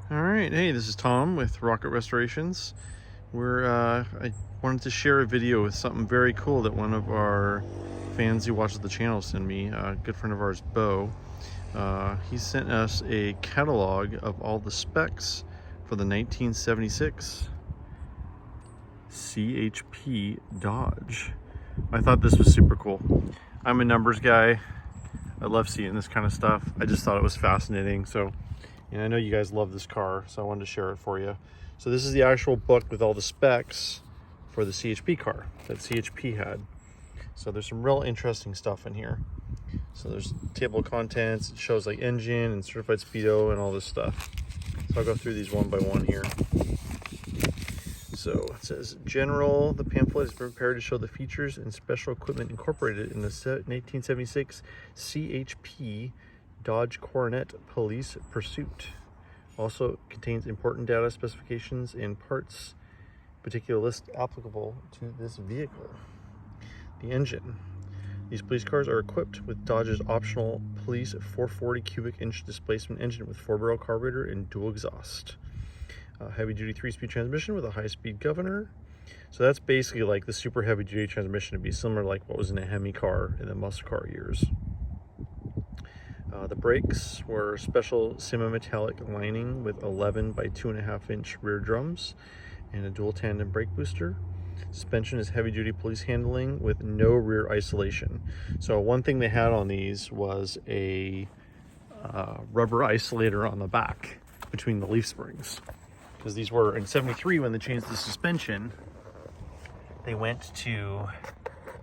All right, hey, this is Tom with Rocket Restorations. I wanted to share a video with something very cool that one of our fans who watches the channel sent me. A good friend of ours, Bo. He sent us a catalog of all the specs for the 1976 CHP Dodge. I thought this was super cool. I'm a numbers guy. I love seeing this kind of stuff. I just thought it was fascinating. So, and I know you guys love this car, so I wanted to share it for you. So this is the actual book with all the specs for the CHP car that CHP had. So there's some real interesting stuff in here. So there's table of contents. It shows like engine and certified speedo and all this stuff. So I'll go through these one by one here. So it says general. The pamphlet is prepared to show the features and special equipment incorporated in the 1976 CHP Dodge Coronet Police Pursuit. Also contains important data, specifications, and parts, particular list applicable to this vehicle. The engine. These police cars are equipped with Dodge's optional police 440 cubic inch displacement engine with 4-barrel carburetor and dual exhaust. Heavy-duty 3-speed transmission with a high-speed governor. So that's basically like the super heavy-duty transmission. It'd be similar to like what was in a Hemi car in the muscle car years. The brakes were special semi-metallic lining with 11 by 2.5 inch rear drums and a dual tandem brake booster. Suspension is heavy-duty police handling with no rear isolation. So one thing they had on these was a rubber isolator on the back between the leaf springs. Because these were, in 73, when they changed the suspension, they went to,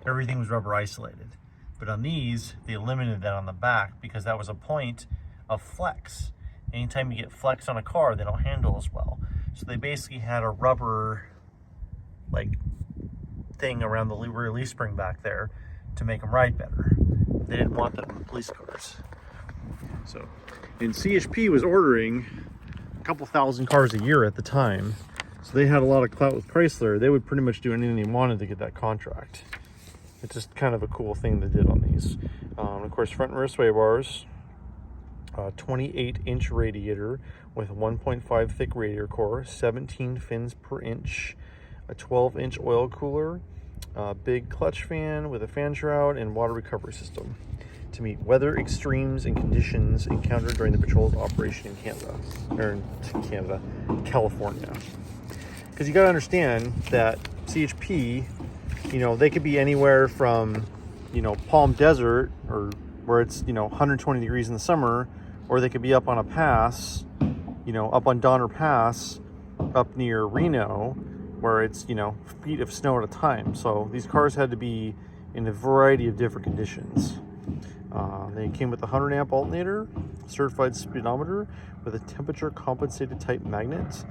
everything was rubber isolated. But on these, they eliminated that on the back because that was a point of flex. Anytime you get flex on a car, they don't handle as well. So they basically had a rubber like thing around the rear leaf spring back there to make them ride better. They didn't want that in the police cars. So, and CHP was ordering a couple thousand cars a year at the time. So they had a lot of clout with Chrysler. They would pretty much do anything they wanted to get that contract. It's just kind of a cool thing they did on these. Of course, front and rear sway bars, 28-inch radiator with 1.5 thick radiator core, 17 fins per inch, a 12-inch oil cooler, big clutch fan with a fan shroud and water recovery system to meet weather extremes and conditions encountered during the patrol's operation in California. Because you got to understand that CHP, you know, they could be anywhere from, you know, Palm Desert, or where it's, you know, 120 degrees in the summer, or they could be up on a pass, you know, up on Donner Pass, up near Reno, where it's, you know, feet of snow at a time. So these cars had to be in a variety of different conditions. They came with a 100 amp alternator, certified speedometer with a temperature compensated type magnet.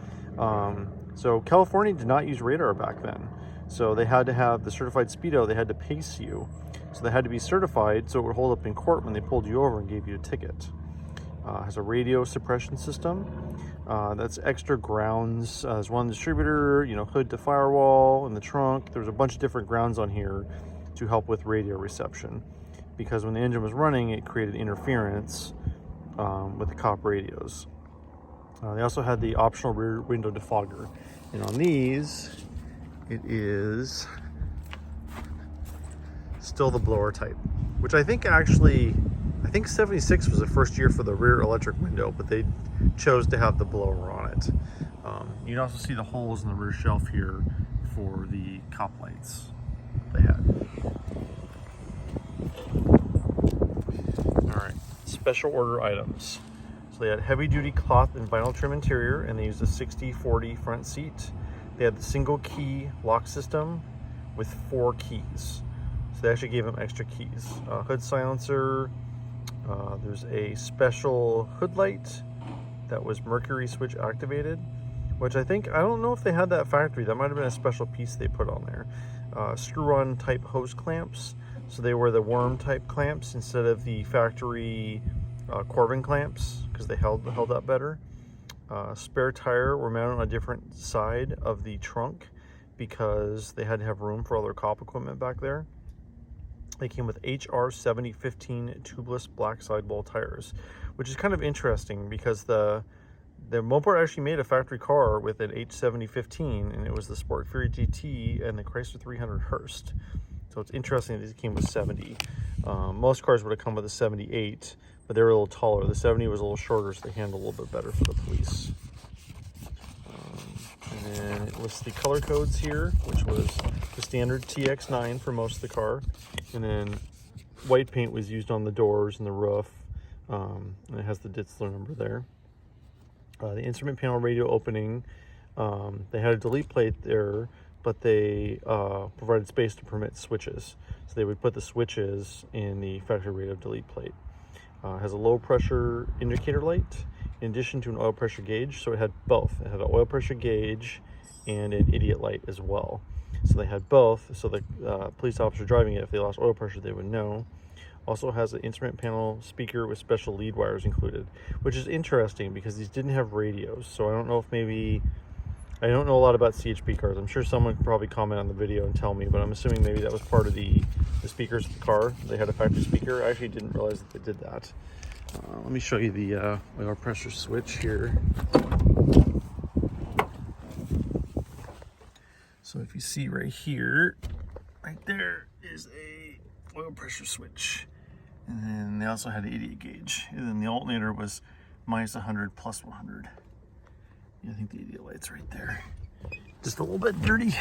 So California did not use radar back then. So they had to have the certified speedo, they had to pace you. So they had to be certified so it would hold up in court when they pulled you over and gave you a ticket. Has a radio suppression system. That's extra grounds. There's one distributor, you know, hood to firewall in the trunk. There's a bunch of different grounds on here to help with radio reception. Because when the engine was running, it created interference with the cop radios. They also had the optional rear window defogger. And on these, it is still the blower type, which I think 76 was the first year for the rear electric window, but they chose to have the blower on it. You can also see the holes in the rear shelf here for the cop lights they had. All right, special order items. So they had heavy duty cloth and vinyl trim interior, and they used a 60/40 front seat. They had the single key lock system with 4 keys. So they actually gave them extra keys. Hood silencer, there's a special hood light that was mercury switch activated, which I don't know if they had that factory. That might have been a special piece they put on there. Screw-on type hose clamps. So they were the worm type clamps instead of the factory Corbin clamps because they held up better. Spare tire were mounted on a different side of the trunk because they had to have room for all their cop equipment back there. They came with HR 7015 tubeless black sidewall tires, which is kind of interesting because the the Mopar actually made a factory car with an H7015, and it was the Sport Fury GT and the Chrysler 300 Hearst. So it's interesting that it came with 70. Most cars would have come with a 78, but they were a little taller. The 70 was a little shorter, so they handle a little bit better for the police. And then it lists the color codes here, which was the standard TX9 for most of the car. And then white paint was used on the doors and the roof. And it has the Ditzler number there. The instrument panel radio opening, they had a delete plate there, but they provided space to permit switches. So they would put the switches in the factory radio delete plate. Has a low pressure indicator light in addition to an oil pressure gauge. So it had both. It had an oil pressure gauge and an idiot light as well. So they had both. So the police officer driving it, if they lost oil pressure, they would know. Also has an instrument panel speaker with special lead wires included, which is interesting because these didn't have radios. So I don't know if maybe, I don't know a lot about CHP cars. I'm sure someone could probably comment on the video and tell me, but I'm assuming maybe that was part of the speakers of the car. They had a factory speaker. I actually didn't realize that they did that. Let me show you the oil pressure switch here. So if you see right here, right there is a oil pressure switch. And then they also had an idiot gauge. And then the alternator was minus 100 plus 100. Yeah, I think the idiot light's right there. Just a little bit dirty.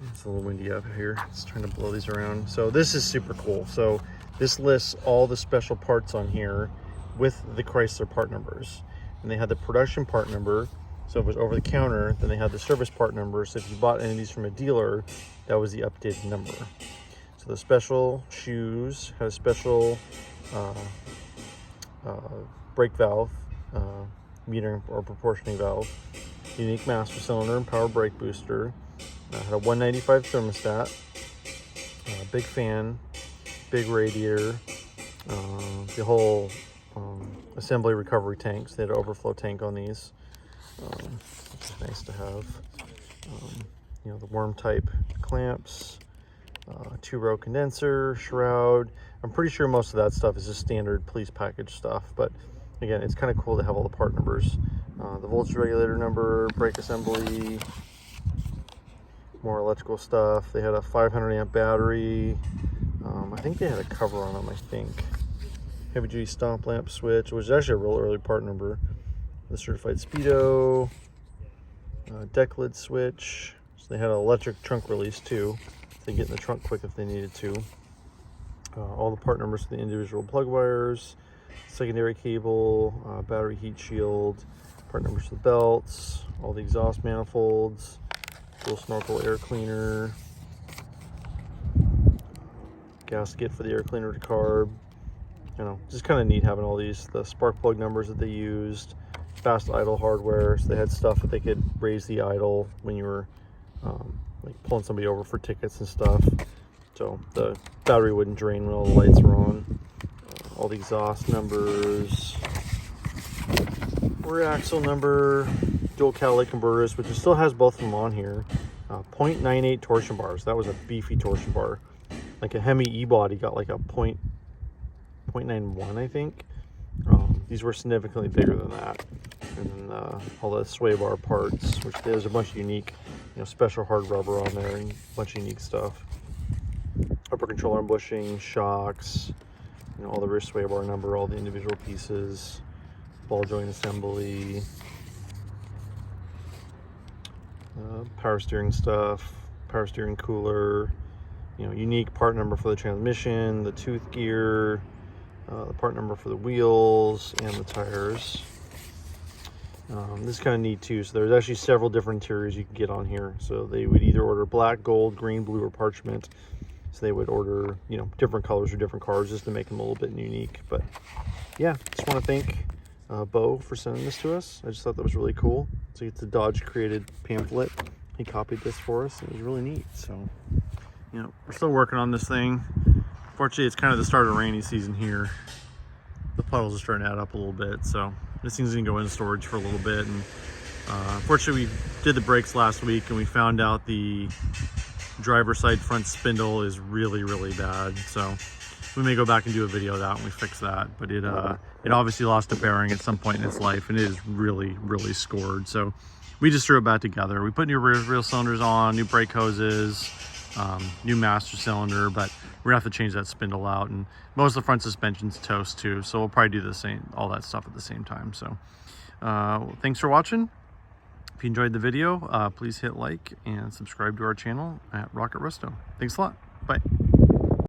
It's a little windy out here. Just trying to blow these around. So this is super cool. So this lists all the special parts on here with the Chrysler part numbers. And they had the production part number. So if it was over the counter, then they had the service part number. So if you bought any of these from a dealer, that was the updated number. So the special shoes had a special brake valve, metering or proportioning valve, unique master cylinder and power brake booster. Had a 195 thermostat, big fan, big radiator, the whole assembly recovery tanks. They had an overflow tank on these. Which is nice to have. You know, the worm type clamps, 2-row condenser, shroud. I'm pretty sure most of that stuff is just standard police package stuff, but again, it's kind of cool to have all the part numbers. The voltage regulator number, brake assembly, more electrical stuff. They had a 500 amp battery. I think they had a cover on them, I think. Heavy duty stomp lamp switch, which is actually a real early part number. The certified speedo, deck lid switch. So they had an electric trunk release too. So they get in the trunk quick if they needed to. All the part numbers for the individual plug wires, secondary cable, battery heat shield, part numbers for the belts, all the exhaust manifolds, dual snorkel air cleaner, gasket for the air cleaner to carb. You know, just kind of neat having all these, the spark plug numbers that they used. Fast idle hardware, so they had stuff that they could raise the idle when you were like pulling somebody over for tickets and stuff, so the battery wouldn't drain when all the lights were on. All the exhaust numbers, rear axle number, dual catalytic converters, which it still has both of them on here. 0.98 torsion bars. That was a beefy torsion bar. Like a Hemi E-body got like a 0.91, I think. These were significantly bigger than that. And then all the sway bar parts, which there's a bunch of unique, you know, special hard rubber on there and a bunch of unique stuff. Upper control arm bushing, shocks, you know, all the rear sway bar number, all the individual pieces, ball joint assembly, power steering stuff, power steering cooler, you know, unique part number for the transmission, the tooth gear, the part number for the wheels and the tires. This is kind of neat too. So there's actually several different interiors you can get on here. So they would either order black, gold, green, blue, or parchment. So they would order, you know, different colors for different cars just to make them a little bit unique. But yeah, just want to thank Bo for sending this to us. I just thought that was really cool. So it's a Dodge created pamphlet. He copied this for us. It was really neat. So, you know, we're still working on this thing. Fortunately, it's kind of the start of rainy season here. The puddles are starting to add up a little bit, so this thing's gonna go in storage for a little bit. And unfortunately, we did the brakes last week, and we found out the driver's side front spindle is really, really bad. So we may go back and do a video of that when we fix that. But it obviously lost a bearing at some point in its life, and it is really, really scored. So we just threw it back together. We put new rear cylinders on, new brake hoses, new master cylinder, but we're gonna have to change that spindle out, and most of the front suspension's toast too, so we'll probably do the same, all that stuff at the same time. So thanks for watching. If you enjoyed the video, please hit like and subscribe to our channel at Rocket Resto. Thanks a lot. Bye.